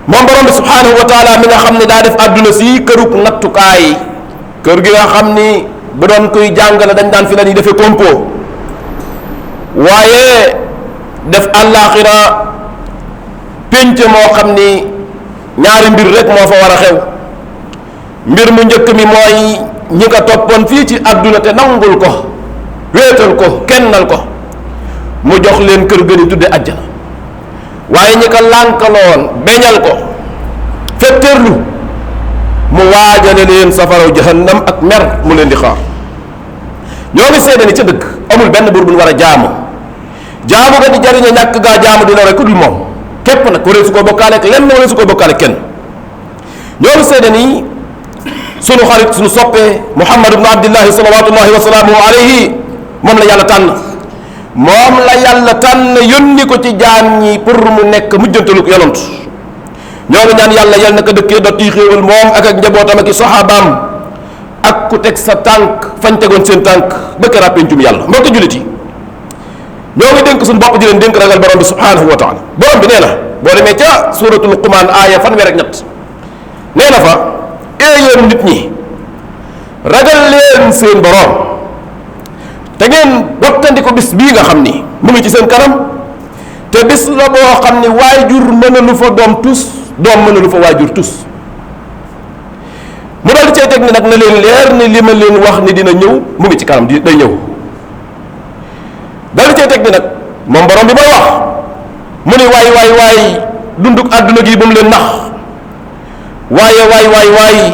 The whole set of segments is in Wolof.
moom borom bi subhanahu wa taala mi nga xam ne daa def àdduna si kërug nattukaay, kër gi nga xam ni bu doon kuy jàngale dañ daan fi la ñuy defee compo, waaye def àllaaxira pénc moo xam ni ñaari mbir rek moo fa war a xew. mbir mu njëkk mi mooy ñi ko toppoon fii ci àdduna te nangul ko, wéetal ko, kennal ko, mu jox leen kër gëni tudde àjjana. waaye ñi ko lànkaloon beñal ko, fetteerlu, mu waajale leen safaraw jahannam ak mer mu leen di xaar. ñoo ngi seede ni ca dëgg amul benn buur bu ñu war a jaamu ga di jariñe ñàkk gaa jaamu dina rek ku dul moom képp nag waree su ko bokkaale ak lenn, waree su ko bokkaale kenn. ñoo ngi seede ni sunu xarit sunu soppee Muhammad ibnu Abdillahi salawatullahi wa salaamuhu alayhi moom la yàlla tànn, moom la yàlla tànn yónni ko ci jaam ñi pour mu nekk mujjantaluk yonant. ñoo ngi ñaan yàlla yal na ko dëkkee dotti xéewal moom ak njabootam ak i saxaabaam ak ku teg sa tànk fañ tegoon seen tànk ba keroog pencum yàlla. mbokk jullit yi, ñoo ngi dénk suñu bopp di leen dénk ragal borom bi subhanahu wa taala. borom bi nee na boo demee ca suuratul Luqmaan aaya fanweer ak ñett nee na fa: yéen nit ñi ragal leen seen borom te ngeen wattandi ko bis bii nga xam ni mu ngi ci seen kanam, te bis la boo xam ni waajur mënalu fa doom tus, doom mënalu fa waajur tus. mu dal cee teg ni nag na leen leer ni li ma leen wax ni dina ñëw mu ngi ci kanam day ñëw. dal cee teg ni nag moom borom bi mooy wax mu ni waay dunduk àdduna gi bu mu leen nax, waay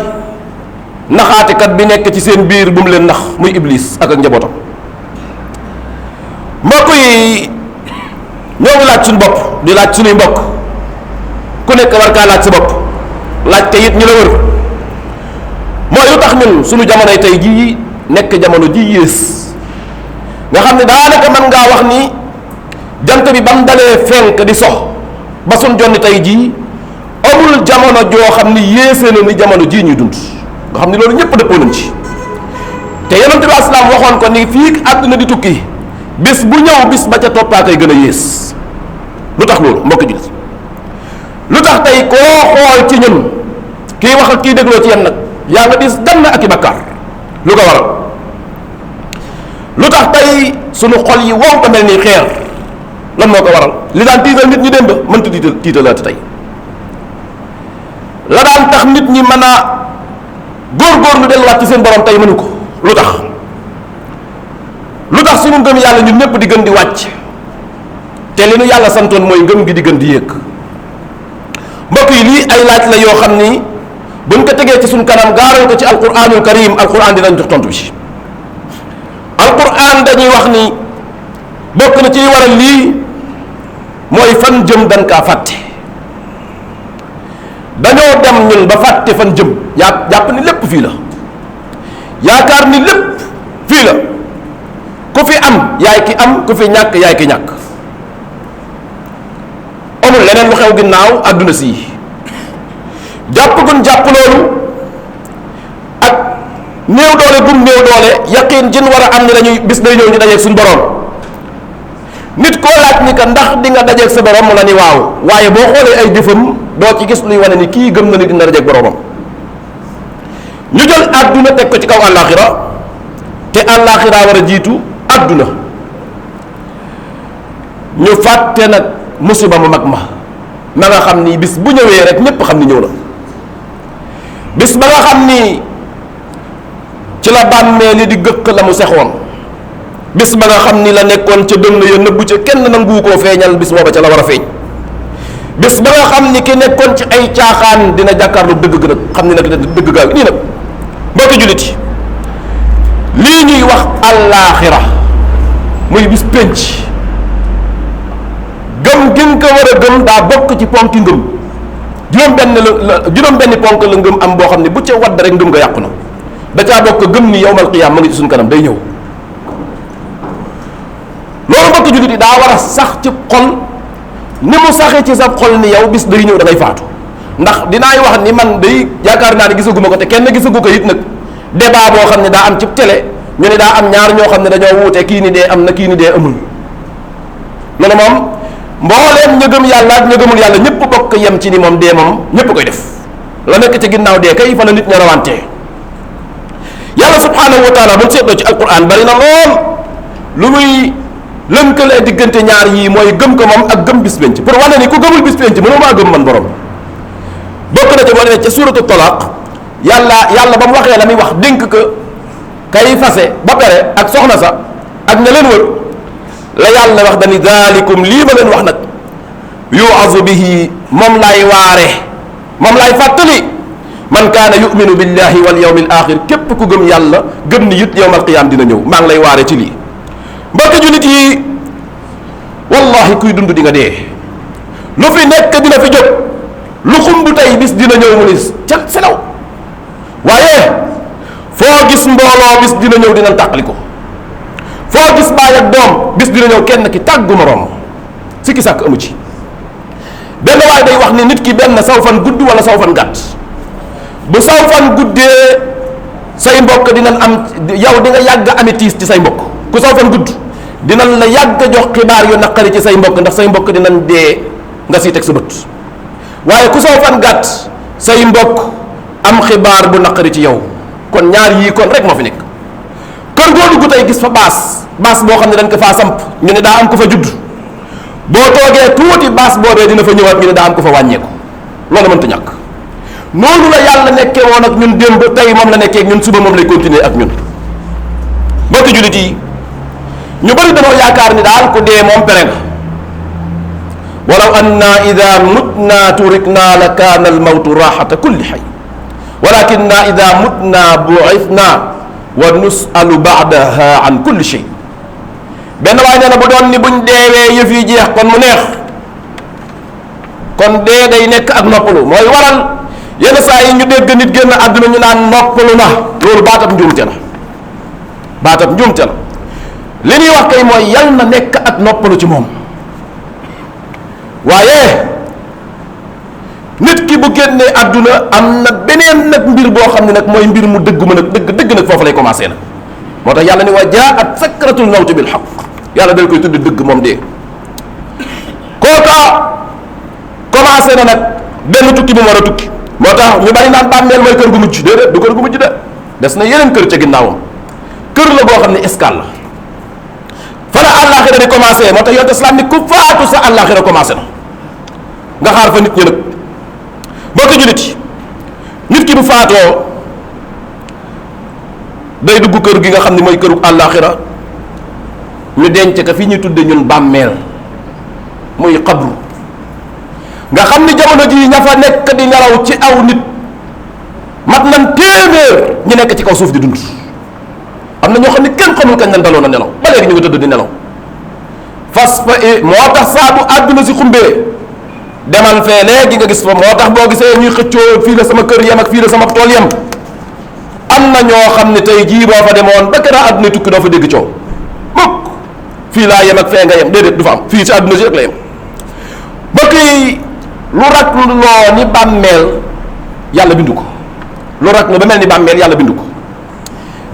naxaatekat bi nekk ci seen biir bu mu leen nax, muy iblis ak njabootam. mbokk yi, ñoo ngi laaj suñu bopp di laaj suñuy mbokk, ku nekk war kaa laaj sa bopp, laaj te it ñu la wër, mooy lu tax ñun suñu jamonoy tey jii nekk jamono ji yées nga xam ne daanaka mën ngaa wax ni jant bi ba mu dalee fenk di sox ba suñ jonni tey jii amul jamono joo xam ni yéese na ni jamono jii ñuy dund, nga xam ni loolu ñëpp dëppoo nañ ci. te yonent bi aslaam waxoon ko ni fii àdduna di tukki bis bu ñëw bis ba ca toppaa koy gën a yées. lu tax loolu mbokk jullit, lu tax tey koo xool ci ñun kii wax ak kii dégloo ci yem nag yaa nga dis gann ak i bakkaar? lu ko waral? lu tax tey sunu xol yi wow ba mel ni xeer? lan moo ko waral? li daan tiital nit ñi dem ba mënta tiitalaati tey, la daan tax nit ñi mën a góorgóorlu delluwaat ci seen borom tey mënu ko. lu tax sunu ngëm yàlla ñun ñëpp di gën di wàcc te li nu yàlla santoon mooy ngëm gi di gën di yéeg. mbokk yi, lii ay laaj la yoo xam ni buñ ko tegee ci suñ kanam gaaral ko ci alquranul karim, alquran dinañ jox tontu bi. alquran dañuy wax ni bokk na ci waral lii mooy fan jëm dañ kaa fàtte. dañoo dem ñun ba fàtte fan jëm, jàpp ni lépp fii la, yaakaar ni lépp fii la, ku fi am yaay ki am, ku fi ñàkk yaay ki ñàkk. amul leneen lu xew ginnaaw àdduna si. jàpp gun jàpp loolu ak néew doole gum néew doole yaqin jën war a am ni dañuy bis day ñëw ñu dajeeg suñu borom. nit koo laaj ni ka ndax di nga dajeeg sa borom mu la ni waaw, waaye boo xoolee ay jëfam doo ci gis luy wane ni kii gëm na ni dina dajeeg boromam. ñu jël àdduna teg ko ci kaw àllaaxira te àllaaxira war a jiitu àdduna. ñu fàtte nag musiba mu mag ma nga xam ni bis bu ñëwee rek ñépp xam ni ñëw na. bis ba nga xam ni ci la bàmmeel li di gëkk la mu sexoon, bis ba nga xam ni la nekkoon ca dënn ya nëbbu ca kenn nangu koo feeñal, bis booba ca la war a feeñ. bis ba nga xam ni ki nekkoon ci ay caaxaan dina jàkkaarlu dëgg ga nag xam ni nag dëgg gaa nii nag. mbokki jullit yi, lii ñuy wax àllaaxira muy bis pénc, gëm gi nga ko war a gëm daa bokk ci ponki ngëm. juróom-benni ponk la ngëm am boo xam ne bu ca wadd rek ngëm nga yàqu na. da caa bokk gëm ni yawmal qiyaam ma ngi ci suñ kanam day ñëw. loolu mbokki jullit yi daa war a sax ci xol ni mu saxee ci sa xol ni yow bis day ñëw da ngay faatu. ndax dinaay wax ni man day yaakaar naa ne gisaguma ko te kenn gisagu ko it nag débat boo xam ne daa am ci télé ñu ne daa am ñaar ñoo xam ne dañoo wuute kii ni dee am na kii ni dee amul. loolu moom mbooleem ña gëm yàlla ak ña gëmul yàlla ñëpp bokk yem ci ni moom dee moom ñëpp koy def. la nekk ci ginnaaw dee kay fa la nit ña rawantee. yàlla subhanahu wa taala bu seetloo ci alquran bari na lool lu muy lënkalee diggante ñaar yii mooy gëm ko moom ak gëm bis penc pour wane ni ku gëmul bis penc mënoo maa gëm man borom. bokk na ci boo demee ca suuratu talaq yàlla ba mu waxee la muy wax dénk ko kay fase ba pare ak soxna sa ak ña leen wër la yàlla wax dani daalikum lii ma leen wax nag yuazu bihi moom laay waare moom laay fàttali man kaana yuminu billahi wal yawmil axir képp ku gëm yàlla gëm ni it yawmal qiyaam dina ñëw maa ngi lay waare ci lii. mbokk jullit yi wallahi kuy dund di nga dee lu fi nekk dina fi jóg lu xumb tey bis dina ñëw mu ni ca selaw waaye foo gis mbooloo bis dina ñëw dina tàqali ko foo gis baay ak doom bis dina ñëw kenn ki tàggu moroom sikki sàkk amu ci. benn waay day wax ni nit ki benn saw fan gudd wala saw fan gàtt bu saw fan guddee say mbokk dinañ am yow di nga yàgg ami tiis ci say mbokk ku saw fan gudd dinañ la yàgg jox xibaar yu naqari ci say mbokk ndax say mbokk dinañ dee nga siy teg sa bët waaye ku saw fan gàtt say mbokk am xibaar bu naqari ci yow kon ñaar yii kon rek moo fi nekk. kër goo dugg tey gis fa baas boo xam ne dañ ko faa samp ñu ne daa am ko fa judd boo toogee tuuti baas boobee dina fa ñëwaat ñu ne daa am ko fa wàññeeku loolu mënta ñàkk. noonu la yàlla nekkee woon ak ñun démb tey moom la nekkee ak ñun suba moom lay continuer ak ñun. mbokki jullit yi ñu bari dañoo yaakaar ni daal ku dee moom pere nga walaw anna ida mutna turikna la kaana al mawtu raxata kulli xay walakinna ida mutna bu'ithna wa nusalu baadaha an kulli shay. benn waay nee na bu doon ni buñ deewee yëf yi jeex kon mu neex kon dee day nekk ak noppalu mooy waral yenn saa yi ñu dégg nit génn àdduna ñu naan noppalu na loolu baatab njuumte la baatab njuumte la li ñuy wax kay mooy yal na nekk ak noppalu ci moom waaye nit ki bu génnee àdduna am na beneen nag mbir boo xam ne nag mooy mbir mu dëggu ma nag dëgg nag foofu lay commencé nag moo tax yàlla ni wa jaat sakratul mawti bil haqq yàlla dal koy tudd dëgg moom dee kooka commencé na nag benn tukki bu mu war a tukki moo tax ñu bari naan bàmmeel mooy kër gu mujj déedéet du kër gu mujj de des na yeneen kër ca ginnaawam kër la boo xam ne escale la fa la àllaaxira di commencé moo tax yonent islam ni ku faatu sa àllaaxira commencé na nga xaar fa nit ñi nag bokk jullit yi nit ki bu faatoo day dugg kër gi nga xam ne mooy këru àllaaxira ñu denc ka fi ñuy tudde ñun bàmmeel muy xabru nga xam ni jamono ji ña fa nekk di nelaw ci aw nit mat nañ téeméer ñi nekk ci kaw suuf di dund am na ñoo xam ne kenn xamul kañ lañ daloon a nelaw ba léegi ñu ngi tëdd di nelaw fas fa moo tax saa bu àdduna si xumbee demal fee léegi nga gis fa moo tax boo gisee ñuy xëccoo fii la sama kër yem ak fii la sama tool yem am na ñoo xam ne tey jii boo fa demoon ba kenn àdduna tukki doo fa dégg coow mukk fii laa yem ak fee nga yem déedéet du fa am fii si àdduna si rek la yem mbokk yi lu rak loo ni bàmmeel yàlla bindu ko lu rak lu ba mel ni bàmmeel yàlla bindu ko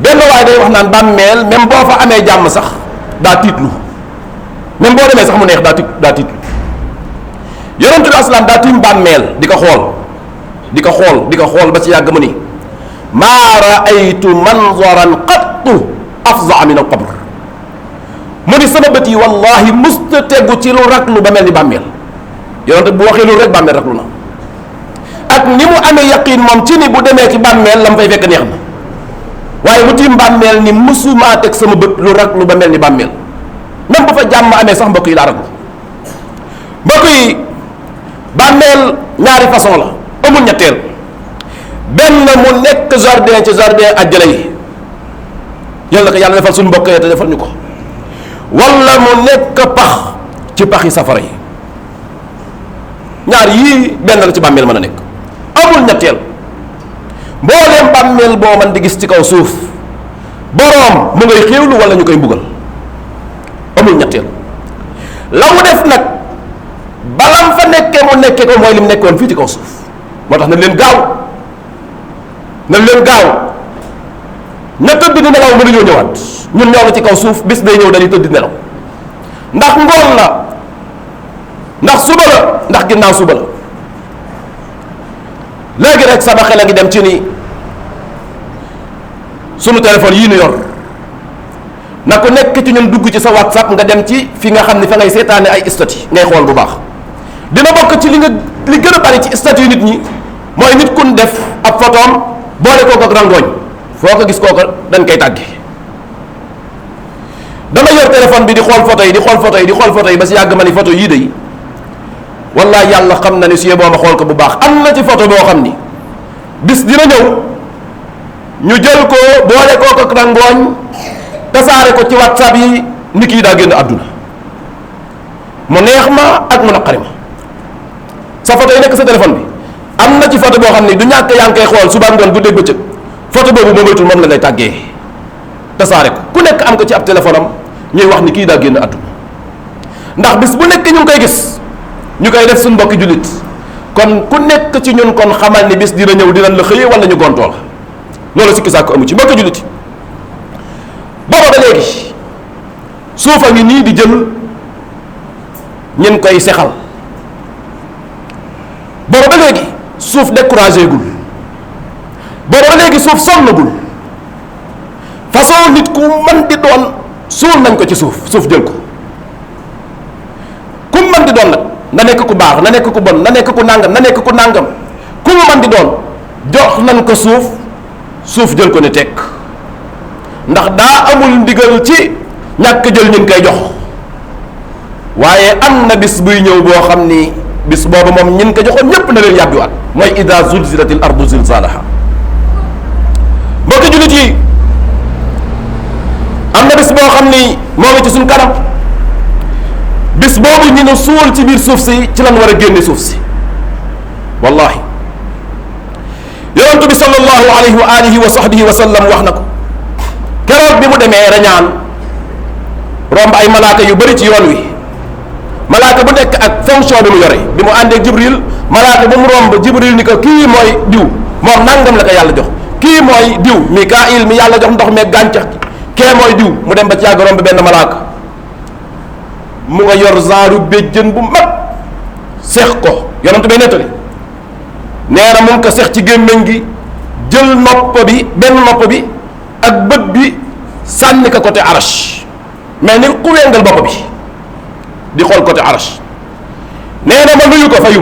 benn waaye day wax naan bàmmeel même boo fa amee jàmm sax daa tiitlu même boo demee sax mu neex daa tiitlu yonent bi asalaam daa tiim bàmmeel di ko xool ba ci yàgg mu ni maa raaytu manzaran qattu afzaa min al qabr mu ni sama bët yi wallahi musta tegu ci lu raklu ba mel ni bàmmeel yonent bu waxee loolu rek bàmmeel raklu na ak ni mu amee yaqin moom ci ni bu demee ci bàmmeel la mu fay fekk neex na waaye mu tiim bàmmeel ni musumaa teg sama bët lu raklu ba mel ni bàmmeel même bu fa jàmm amee sax mbokk yi laa raklu mbokk yi bàmmeel ñaari façon la amul ñetteel benn mu nekk jardin ci jardin àjjana yi yàlla ko yàlla defal suñu mbokk yi te defal ñu ko wala mu nekk pax ci paxi safara yi ñaar yii benn la ci bàmmeel mën a nekk amul ñetteel mbooleem bàmmeel boo man di gis ci kaw suuf boroom mu ngay xéewlu wala ñu koy mbugal amul ñetteel la mu def nag balam fa nekkee mu nekkee ko mooy li mu nekkoon fii ci kaw suuf moo tax nañ leen gaaw ña tëdd di nelaw mënuñoo ñëwaat ñun ñoo ngi ci kaw suuf bis day ñëw dañuy tëdd di nelaw ndax ngoon la ndax suba la ndax ginnaaw suba la. léegi rek sama xel a ngi dem ci ni sunu téléphone yii nu yor na ko nekk ci ñun dugg ci sa WhatsApp nga dem ci fi nga xam ne fa ngay seetaane ay statut ngay xool bu baax. dina bokk ci li gën a bari ci statut nit ñi mooy nit kun def ab photoom boole kooku ak rangooñ foo ko gis kooku dañ koy tàgge. dama yor téléphone bi di xool photo yi di xool photo yi di xool photo yi ba si yàgg ma ni photo yii de wallaay yàlla xam na ni su yeboo ma xool ko bu baax. am na ci photo boo xam ni bis dina ñëw ñu jël ko boole kooku ak rangooñ tasaare ko ci WhatsApp yi ni kii daa génn àdduna mu neex ma ak mu naqari ma. sa photo yi nekk sa téléphone bi am na ci photo boo xam ni du ñàkk yaa ngi koy xool suba ngoon guddeeg bëccëg photo boobu moo moytul moom la lay tàggee tasaare ko ku nekk am ko ci ab téléphone am ñuy wax ni kii daa génn àdduna ndax bis bu nekk ñu ngi koy gis ñu koy def suñu mbokki jullit kon ku nekk ci ñun kon xamal ni bis dina ñëw dinañ la xëyee wala ñu gontoo la loolu sikki sàkk amu ci mbokki jullit booba ba léegi suufa ngi nii di jël ñin koy sexal booba ba léegi suuf découragé gul booba ba léegi suuf sonnagul façon nit ku mën di doon suul nañ ko ci suuf jël ko ku mën di doon nag na nekk ku baax na nekk ku bon na nekk ku nàngam na nekk ku nàngam ku mu mën di doon jox nañ ko suuf jël ko ne tekk ndax daa amul ndigal ci ñàkk jël ñu koy jox waaye am na bis buy ñëw boo xam ni bis boobu moom ñin ko joxoon ñépp na leen yàbbiwaat mooy ida zulzilatil ardu zilzalaha. mbokki jullit yi am na bis boo xam ni moo ngi ci suñ kanam bis boobu ñu ne suul ci biir suuf si ci lan war a génne suuf si wallahi yonent bi sallallahu alayhi wa alihi wa sahbihi wa sallam wax na ko keroog bi mu demee rañaan romb ay malaaka yu bari ci yoon wi malaaka bu nekk ak fonction bi mu yore bi mu àndee Jibril malaaka bu mu romb Jibril ni ko kii mooy diw moom nangam la ko yàlla jox kii mooy diw Mikaayil mi yàlla jox ndox meeg gàncax gi kee mooy diw mu dem ba ci yàgg romb benn malaaka mu nga yor zaaru béjjën bu mag seex ko yonent bay nettali nee na mu ngi ko seex ci gémmiñ gi jël nopp bi benn nopp bi ak bët bi sànni ko côté arash mais ni ku wengal bopp bi di xool côté arash nee na ma nuyu ko fayu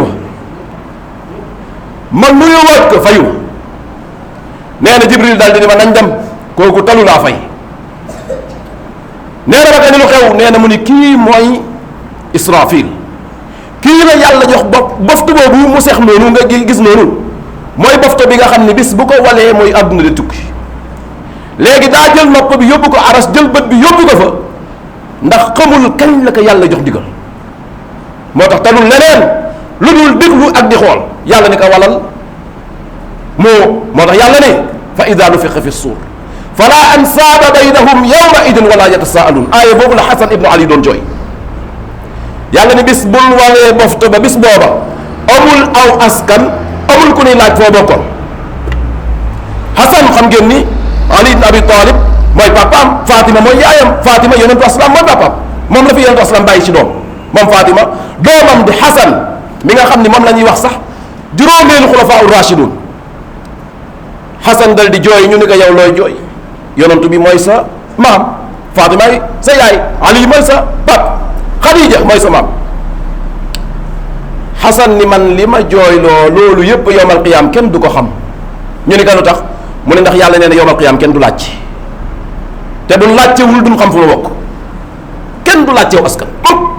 ma nuyu waat ko fayu nee na Jibril daal di ni ma nañ dem kooku talu laa fay nee na ma ko ni lu xew nee na mu ni kii mooy Israfil kii la yàlla jox boftu boobu mu seex noonu nga gis noonu mooy boftu bi nga xam ne bis bu ko walee mooy àdduna di tukki léegi daa jël nopp bi yóbbu ko aras jël bët bi yóbbu ko fa ndax xamul kañ la ko yàlla jox digal moo tax talul leneen lu dul déglu ak di xool yàlla ni ko walal moo tax yàlla ne fa ida nufixa fi suur fala ansaaba baynahum yawma idin wala yatasaaluun aaya boobu la Xasan ibnu Ali doon jooy yàlla ni bis bul walee bofto ba bis booba amul aw askan amul ku ni laaj foo bokkoon Xasan xam ngeen ni Ali ibn Abi Talib mooy papaam Fatima mooy yaayam Fatima yonentu aslam mooy papaam moom la fi yonentu aslam bàyyi ci doom moom Fatima doomam di Xasan mi nga xam ni moom la ñuy wax sax juróomeelu xulafaa ur rashidun Xasan dal di jooy ñu ni ko yow looy jooy yonentu bi mooy sa maam Fatima yi sa yaay Ali mooy sa pap Xadija mooy sa maam Xasan ni man li ma jooyloo loolu yépp yowmal qiyaam kenn du ko xam ñu ni ko lu tax mu ne ndax yàlla nee na yowmal qiyaam kenn du laajte te duñ laajtewul duñ xam fu ma bokk kenn du laajtew askan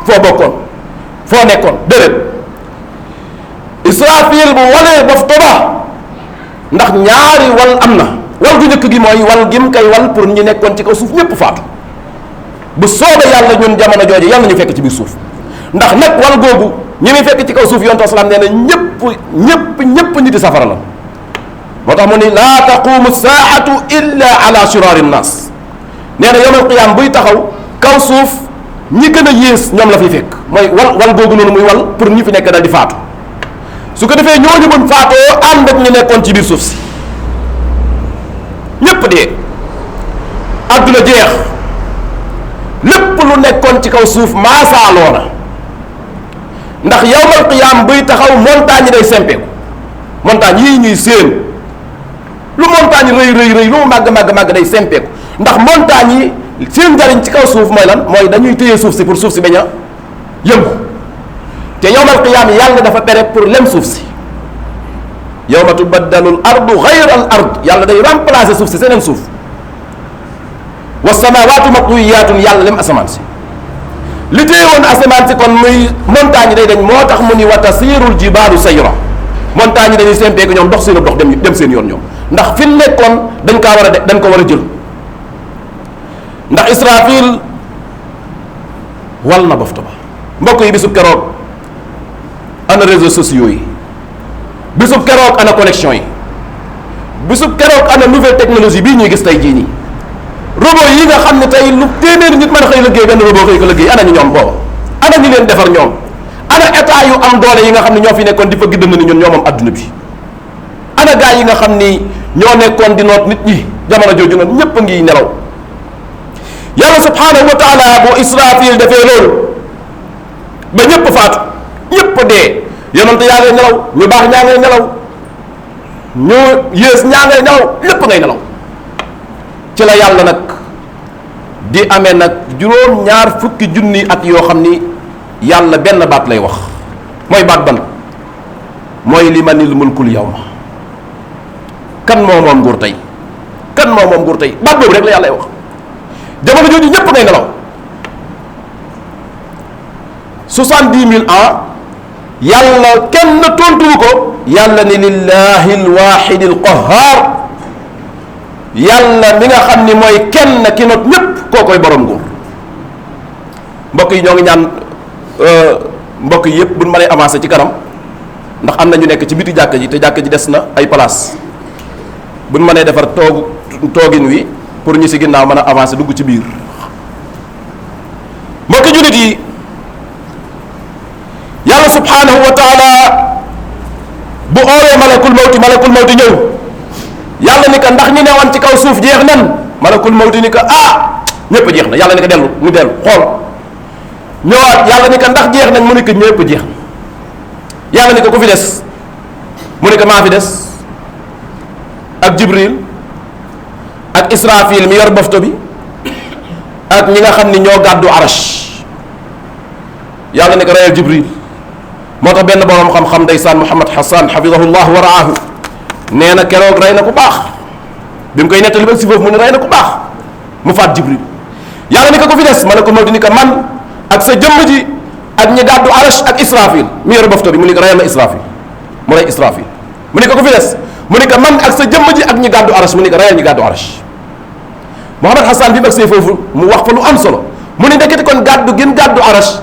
foo bokkoon foo nekkoon déedéet Israfil bu walee bofto ba ndax ñaari wal am na wal gu njëkk gi mooy wal gim kay wal pour ñi nekkoon ci kaw suuf ñépp faatu bu soobee yàlla ñun jamono jooju yàlla ñu fekk ci biir suuf ndax nag wal googu ñi muy fekk ci kaw suuf yonent salaam nee na ñépp nit di safara la moo tax mu ni laa taqumu saatu illa ala shirari nnas nee na yawmal qiyaam buy taxaw kaw suuf ñi gën a yées ñoom la fiy fekk mooy wal googu noonu muy wal pour ñi fi nekk dal di faatu su ko defee ñooñu buñ faatoo ànd ak ñu nekkoon ci biir suuf si ñépp dee àdduna jeex lépp lu nekkoon ci kaw suuf maasaaloo na ndax yawmal qiyaam buy taxaw montagne yi day sempeeku montagne yii ñuy séen lu montagne rëy rëy rëy lu mu màgg màgg màgg day sempeeku ndax montagne yi seen njariñ ci kaw suuf mooy lan mooy dañuy téye suuf si pour suuf si bañ a yëngu te yawmal qiyaam yàlla dafa pere pour lem suuf si yawma tubaddalu l ardu gayra al ard yàlla day remplacer suuf si seneen suuf wa samaawaatu matwiyaatun yàlla lem asamaan si li téye woon asamaan si kon muy montagne day dañ moo tax mu ni wa tasiirul jibaalu sayra montagne yi dañuy sempeeku ñoom dox seen dox dem seen yoon ñoom ndax fi nekkoon dañ kaa war a dañ ko war a jël ndax Israfil wal na bofta ba mbokk yi bisub keroog ana réseaux sociaux yi bisub keroog ana connexion yi bisub keroog ana nouvelle technologie bii ñuy gis tey jii nii robot yi nga xam ne tey lu téeméeri nit mën a xëy liggéey benn robot xëy ko liggéey ana ñu ñoom booba ana ñu leen defar ñoom ana état yu am doole yi nga xam ne ñoo fi nekkoon di fa giddam na ni ñun ñoo moom adduna bi ana gaa yi nga xam ni ñoo nekkoon di noot nit ñi jamono jooju noonu ñépp a ngi nelaw yàlla subhanahu wa taala bu Israfil defee loolu ba ñépp faatu ñépp dee yonent yaa ngay nelaw ñu baax ñaa ngay nelaw ñu yées ñaa ngay nelaw lépp ngay nelaw ci la yàlla nag di amee nag juróom ñaar fukki junni at yoo xam ni yàlla benn baat lay wax mooy baat ban mooy limanil mulkul yawma kan moo moom nguur tey kan moo moom nguur tey baat boobu rek la yàlla lay wax jamono jooju ñépp ngay nelaw 70 000 ans yàlla kenn tontuwu ko yàlla ni lillahi alwahidi alqahar yàlla mi nga xam ni mooy kenn ki not ñépp koo koy borom nguur mbokk yi ñoo ngi ñaan mbokk yi yépp buñ mënee avancé ci kanam ndax am na ñu nekk ci biti jàkka ji te jàkka ji des na ay place buñ mënee defar toogin wi pour ñu si ginnaaw mën a avancé dugg ci biir mbokki jullit yi yàlla subhanahu wa taala bu oowee malakul mawti ñëw yàlla ni ko ndax ñi newoon ci kaw suuf jeex nan malakul mawti ni ko ñépp jeex na yàlla ni ko dellu mu dellu xool ñëwaat yàlla ni ko ndax jeex nañ mu ni ko ñépp jeex na yàlla ni ko ku fi des mu ni ko maa fi des ak Jibril ak Israfil mi yor bofto bi ak ñi nga xam ni ñoo gàddu arash yàlla ni ko reyal Jibril moo tax benn borom xam-xam ndeysaan Muhammad Hassan hafidahullah wa raahu nee na keroog rey na ku baax bi mu koy nettali ba si foofu mu ne rey na ku baax mu faat Jibril yàlla ni ko fi des malakul mawti ni ko man ak sa jëmm ji ak ñi gàddu arash ak Israfil mi yor bofto bi mu ni ko reyal na Israfil mu rey Israfil mu ni ko fi des mu ni ko man ak sa jëmm ji ak ñi gàddu arash mu ni ko reyal ñi gàddu arash Muhammad Hassan bi mu agsee foofu mu wax fa lu am solo mu ni ndekete kon gàddu gën gàddu arash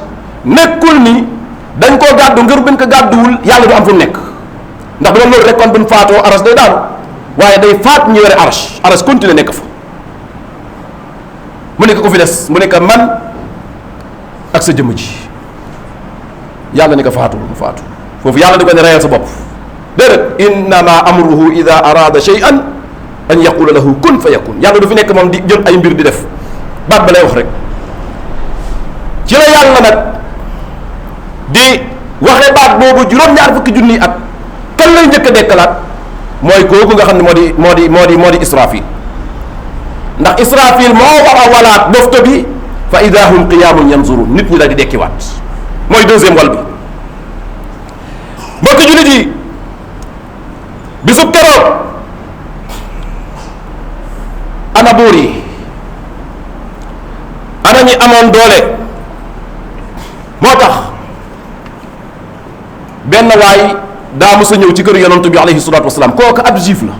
nekkul ni dañ koo gàddu ngir buñ ko gàdduwul yàlla du am fu mu nekk ndax bu doon loolu rek kon buñ faatoo arash day daanu waaye day faat ñu yore arash continue nekk fa mu ne ko fi des mu ne ko man ak sa jëmm ji yàlla ni ko faatu mu faatu foofu yàlla di ko ne reyal sa bopp déedéet innama amruhu ida arada shay'an an yaqula lahu kun fa yakun yàlla du fi nekk moom di jël ay mbir di def baat ba lay wax rek ci la yàlla nag di waxe baat boobu juróom-ñaar fukki junni at kan lay njëkk a dekkalaat mooy kooku nga xam ne moo di Israfil ndax Israfil moo war a walaat bofto bi fa ida hum qiyaamun yanzurun nit ñi la di dekkiwaat mooy deuxième wal bi mbokk jullit yi bisub keroog ana buur yi ana ñi amoon doole moo tax benn waay daa mës a ñëw ci kër yonantu bi alayhi salaatu wasalaam kooku ab juif la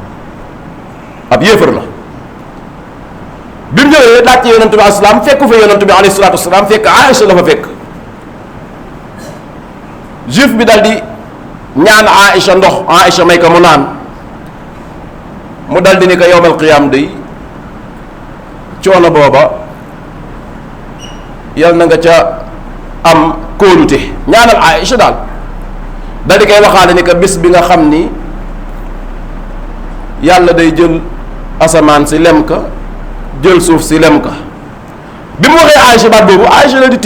ab yéefar la bi mu ñëwee laajte yonantu bi alayhi salaam fekku fa yonantu bi alayhi salaatu wasalaam fekk Aïcha la fa fekk juif bi dal di ñaan Aïcha ndox Aïcha may ko mu naan mu dal di ni ko yowmal qiyaam day coono booba yal na nga ca am kóolute ñaanal Aïcha daal da di koy waxaale ni que bis bi nga xam ni yàlla day jël asamaan si lem ka jël suuf si lem ka bi mu waxee Aïcha baat boobu Aïcha la di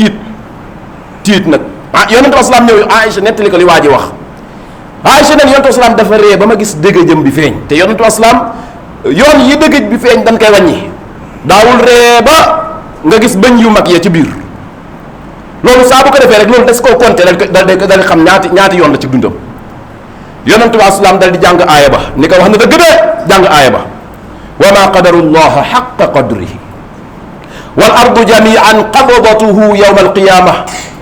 tiit nag yonent bi salaam ñëw Aïcha nettali ko li waa ji wax. Aïcha ne yonent bi salaam dafa ree ba ma gis dëgëjëm bi feeñ te yonent bi salaam yoon yi dëgëj bi feeñ dañ koy wàññi daawul ree ba nga gis bëñ yu mag ya ci biir loolu saa bu ko defee rek loolu des koo compter dal xam ñaati yoon la ci dundam. yonent bi salaam dal di jàng aaya ba ni ko wax na dëgg de jàng aaya ba wa ma qadarullaha xaqa qadrihi wal ardu jamian qabdatuhu yawma alqiyama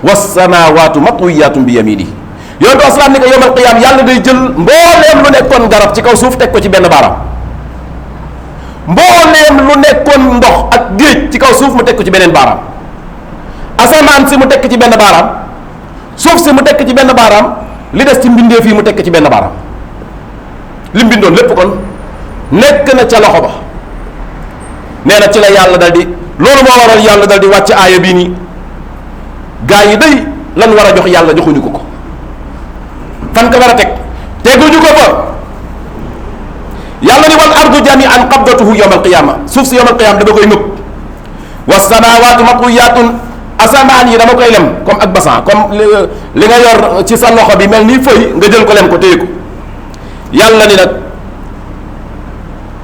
wassamawatu matwiyatun bi yaminihi. yonent bi salaam ni ko yawma alqiyama yàlla day jël mbooleem lu nekkoon garab ci kaw suuf teg ko ci benn baaraam mbooleem lu nekkoon ndox ak géej ci kaw suuf mu teg ko ci beneen baaraam asamaan si mu tekk ci benn baaraam suuf si mu tekk ci benn baaraam li des ci mbindeef yi mu tekk ci benn baaraam li mu bindoon lépp kon nekk na ca loxo ba. nee na ci la yàlla dal di loolu moo waral yàlla dal di wàcc aaya bii nii gaa yi day lan war a jox yàlla joxuñu ko fan ko war a teg teguñu ko fa. yàlla ni wal ardu jami'an qabdatuhu yawm alqiyama suuf si yawm alqiyama dama koy nëb was samawatu matwiyatun asamaan yi dama koy lem comme ak basan comme li nga yor ci sa loxo bi mel ni fëy nga jël ko lem ko téye ko. yàlla ni nag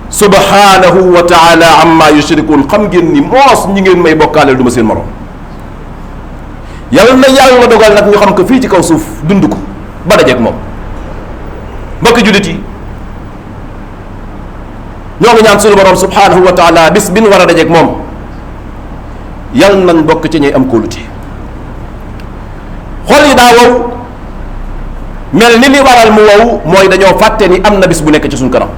subhanahu wa taala amma yushrikun xam ngeen ni moos ñi ngeen may bokkaaleel du ma seen morom. yàlla na yàlla dogal nag ñu xam ko fii ci kaw suuf dund ko ba dajeeg moom. mbokki jullit yi ñoo ngi ñaan suñu borom subhanahu wa taala bis bi ñu war a dajeeg moom yal nañ bokk ci ñuy am kóolute. xol yi daa wow mel ni li waral mu wow mooy dañoo fàtte ni am na bis bu nekk ci suñ kanam.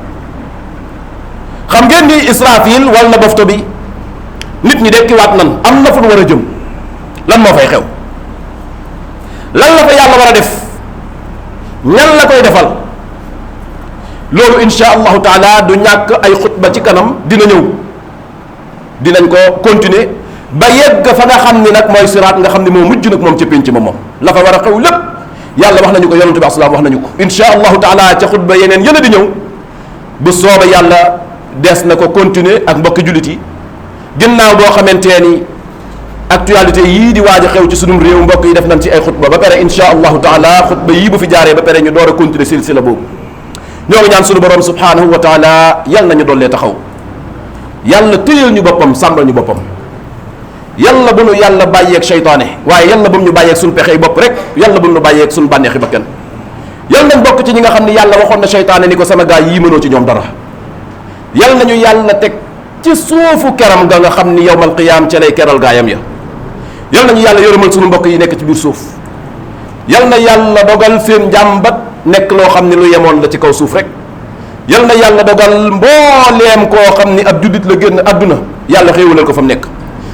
xam ngeen ni Israfil wal na bofto bi nit ñi dekkiwaat nan am na fu ñu war a jëm lan moo fay xew lan la fa yàlla war a def ñan la koy defal loolu insha allahu taala du ñàkk ay xutba ci kanam dina ñëw dinañ ko continuer ba yegg fa nga xam ni nag mooy siraat nga xam ni moo mujj nag moom ca pénc ma moom la fa war a xew lépp yàlla wax nañu ko yonente bi asalaam wax nañu ko insha allahu taala ca xutba yeneen yële di ñëw bu sooba yàlla des na ko continuer ak mbokki jullit yi ginnaaw boo xamante ni actualité yii di waaj a xew ci sunum réew mbokk yi def nañ ci ay xutba ba pare insha allahu taala xutba yii bu fi jaaree ba pare ñu door a continuer silsila boobu ñoo ngi ñaan sunu borom subhanahu wa taala yal nañu dollee taxaw yàlla téyal ñu boppam sàmmal ñu boppam yàlla bu nu yàlla bàyyeeg seytaane waaye yàlla bu mu ñu bàyyeeg suñu pexey bopp rek yàlla bu nu bàyyeeg suñu bànneexi bakkan yàlla nañ bokk ci ñi nga xam ne yàlla waxoon na seytaane ni ko sama gaay yii mënoo ci ñoom dara yàlla nañu yàlla teg ci suufu keram ga nga xam ni yawmal qiyaam ca lay keral gaayam ya yàlla nañu yàlla yërëmal suñu mbokk yi nekk ci biir suuf yàlla na yàlla dogal seen njàmbat nekk loo xam ne lu yemoon la ci kaw suuf rek yal na yàlla dogal mbooleem koo xam ni ab juddit la génn àdduna yàlla xéewalal ko fa mu nekk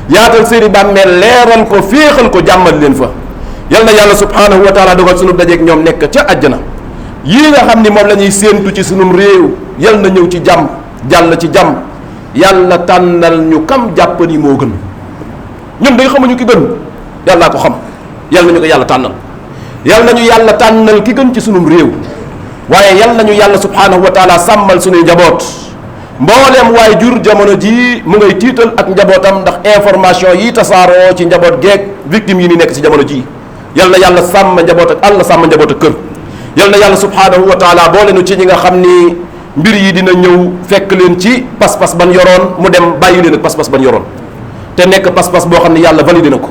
yaatal seeni bàmmeel leeral ko féexal ko jàmmal leen fa yal na yàlla subhanahu wa taala dogal sunu dajeeg ñoom nekk ca àjjana yii nga xam ni moom la ñuy séentu ci sunum réew yal na ñëw ci jàmm jàll ci jàmm yàlla tànnal ñu kam jàpp ni moo gën ñun day xamuñu ki gën yàllaa ko xam yal nañu ko yàlla tànnal yal nañu yàlla tànnal ki gën ci sunum réew waaye yal nañu yàlla subhanahu wa taala sàmmal suñuy njaboot mbooleem waay jur jamono jii mu ngay tiital ak njabootam ndax information yi tasaaroo ci njaboot geeg victime yi ni nekk ci jamono jii yal na yàlla sàmm njaboot ak àll sàmm njaboot ak kër yal na yàlla subhanahu wa taala boole nu ci ñi nga xam ni mbir yi dina ñëw fekk leen ci pas-pas ban yoroon mu dem bàyyi leen ak pas-pas ban yoroon te nekk pas-pas boo xam ne yàlla validé na ko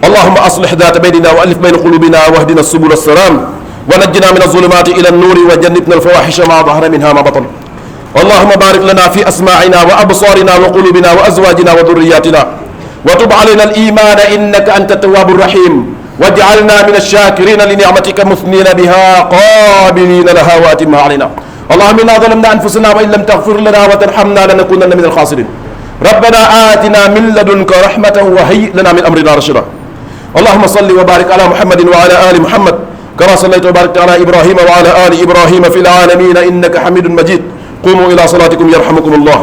allahumma aslih daata baynina wa alif bayna qulubina wahdina subul assalam ونجنا من الظلمات إلى النور وجنبنا الفواحش ما ظهر منها ما بطن اللهم بارك لنا في أسماعنا وأبصارنا وقلوبنا وأزواجنا وذرياتنا وتب علينا الإيمان إنك أنت التواب الرحيم واجعلنا من الشاكرين لنعمتك مثنين بها قابلين لها وأتمها علينا اللهم إنا ظلمنا أنفسنا وإن لم تغفر لنا وترحمنا لنكونن من الخاسرين ربنا آتنا من لدنك رحمة وهيئ لنا من أمرنا رشدا اللهم صل وبارك على محمد وعلى آل محمد كما صليت وباركت على إبراهيم وعلى آل إبراهيم في العالمين إنك حميد مجيد قوموا إلى صلاتكم يرحمكم الله